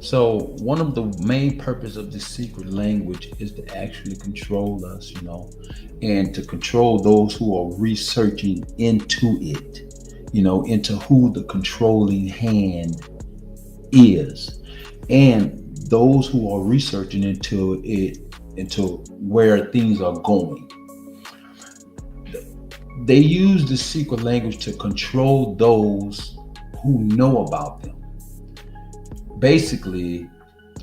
So one of the main purpose of the secret language is to actually control us, and to control those who are researching into it, into who the controlling hand is, and those who are researching into it, into where things are going. They use the secret language to control those who know about them. Basically,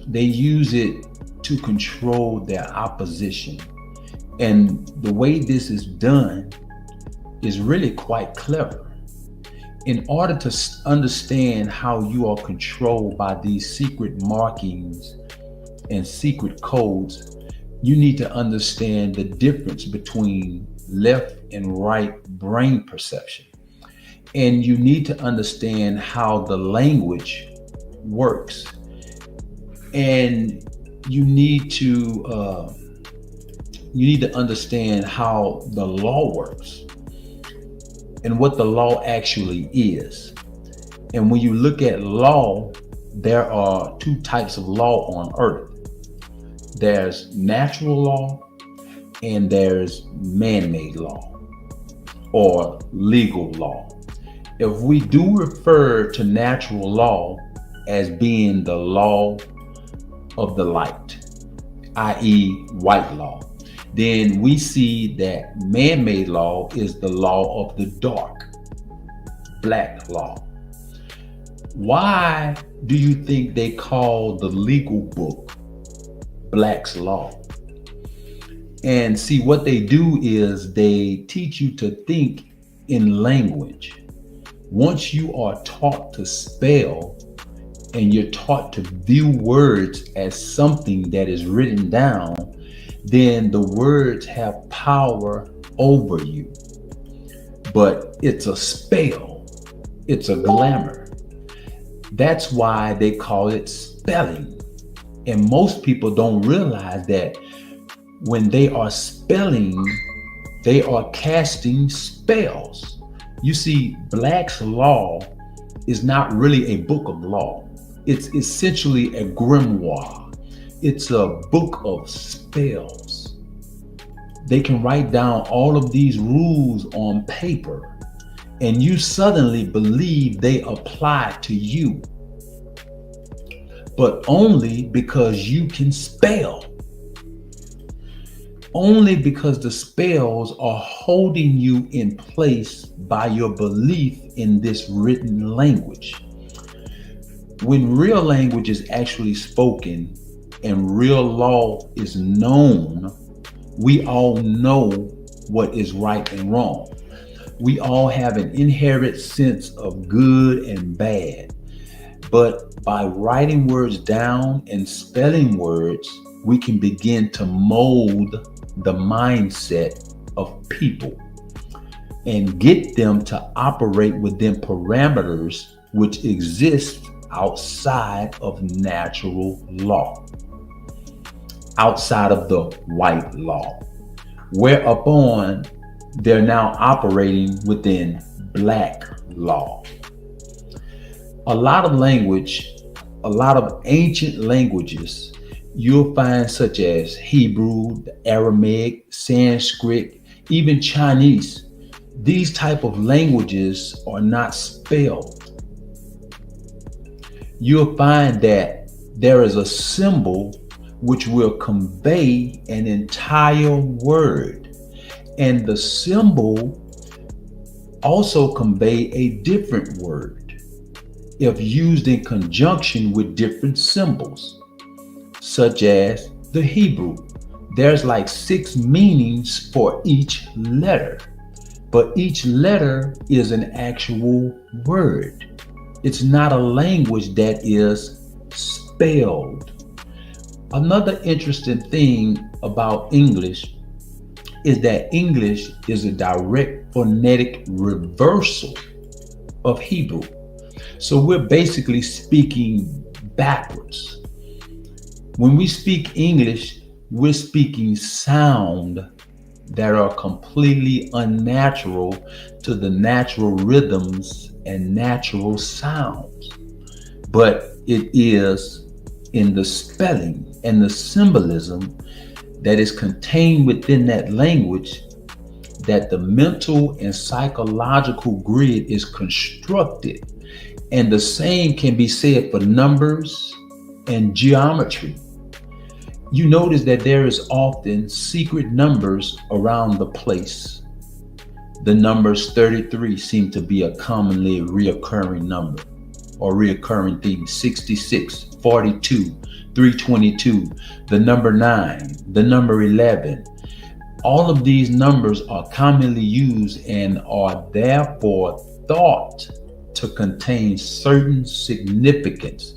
they use it to control their opposition. And the way this is done is really quite clever. In order to understand how you are controlled by these secret markings and secret codes, you need to understand the difference between left and right brain perception. And you need to understand how the language works. And you need to understand how the law works and what the law actually is. And when you look at law, there are two types of law on earth. There's natural law and there's man-made law or legal law. If we do refer to natural law as being the law of the light, i.e. white law, then we see that man-made law is the law of the dark, black law. Why do you think they call the legal book Black's Law? And see, what they do is they teach you to think in language. Once you are taught to spell and you're taught to view words as something that is written down, then the words have power over you. But it's a spell, it's a glamour. That's why they call it spelling. And most people don't realize that when they are spelling, they are casting spells. You see, Black's Law is not really a book of law. It's essentially a grimoire. It's a book of spells. They can write down all of these rules on paper, and you suddenly believe they apply to you, but only because you can spell. Only because the spells are holding you in place by your belief in this written language. When real language is actually spoken and real law is known, we all know what is right and wrong. We all have an inherent sense of good and bad. But by writing words down and spelling words, we can begin to mold the mindset of people and get them to operate within parameters which exist outside of natural law, outside of the white law, whereupon they're now operating within black law. A lot of language, a lot of ancient languages you'll find, such as Hebrew, Aramaic, Sanskrit, even Chinese. These type of languages are not spelled. You'll find that there is a symbol which will convey an entire word, and the symbol also convey a different word if used in conjunction with different symbols, such as the Hebrew. There's like 6 meanings for each letter, but each letter is an actual word. It's not a language that is spelled. Another interesting thing about English is that English is a direct phonetic reversal of Hebrew. So we're basically speaking backwards. When we speak English, we're speaking sound that are completely unnatural to the natural rhythms and natural sounds. But it is in the spelling and the symbolism that is contained within that language that the mental and psychological grid is constructed. And the same can be said for numbers and geometry. You notice that there is often secret numbers around the place. The numbers 33 seem to be a commonly reoccurring number or reoccurring theme. 66, 42, 322, the number 9, the number 11. All of these numbers are commonly used and are therefore thought to contain certain significance.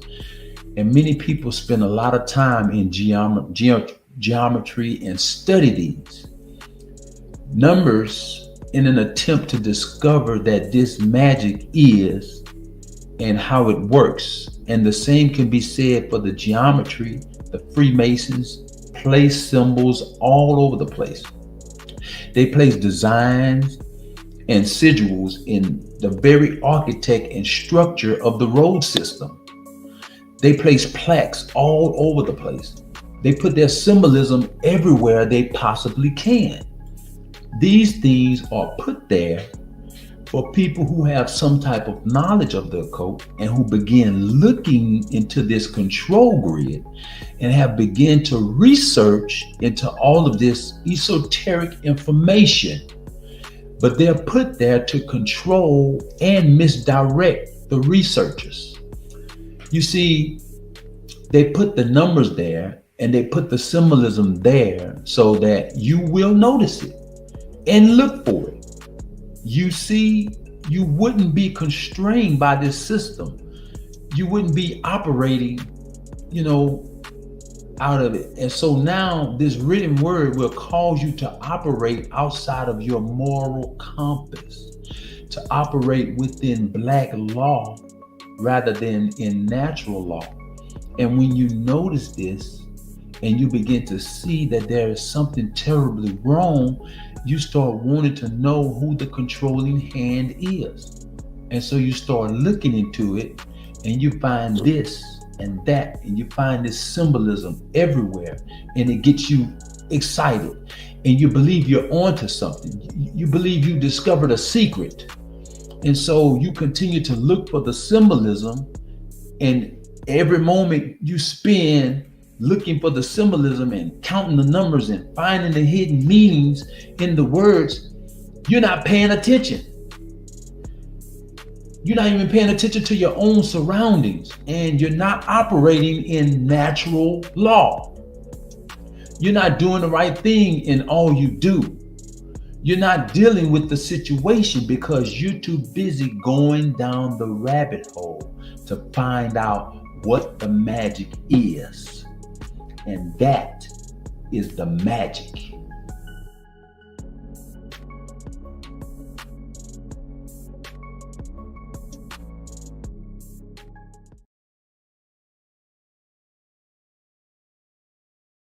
And many people spend a lot of time in geometry and study these numbers in an attempt to discover that this magic is and how it works. And the same can be said for the geometry. The Freemasons place symbols all over the place. They place designs and sigils in the very architect and structure of the road system. They place plaques all over the place. They put their symbolism everywhere they possibly can. These things are put there for people who have some type of knowledge of the occult and who begin looking into this control grid and have begun to research into all of this esoteric information. But they're put there to control and misdirect the researchers. You see, they put the numbers there and they put the symbolism there so that you will notice it and look for it. You see, you wouldn't be constrained by this system. You wouldn't be operating, out of it. And so now this written word will cause you to operate outside of your moral compass, to operate within black law rather than in natural law. And when you notice this and you begin to see that there is something terribly wrong, you start wanting to know who the controlling hand is. And so you start looking into it and you find this and that, and you find this symbolism everywhere, and it gets you excited. And you believe you're onto something. You believe you discovered a secret. And so you continue to look for the symbolism, and every moment you spend looking for the symbolism and counting the numbers and finding the hidden meanings in the words, you're not paying attention. You're not even paying attention to your own surroundings, and you're not operating in natural law. You're not doing the right thing in all you do. You're not dealing with the situation because you're too busy going down the rabbit hole to find out what the magic is. And that is the magic.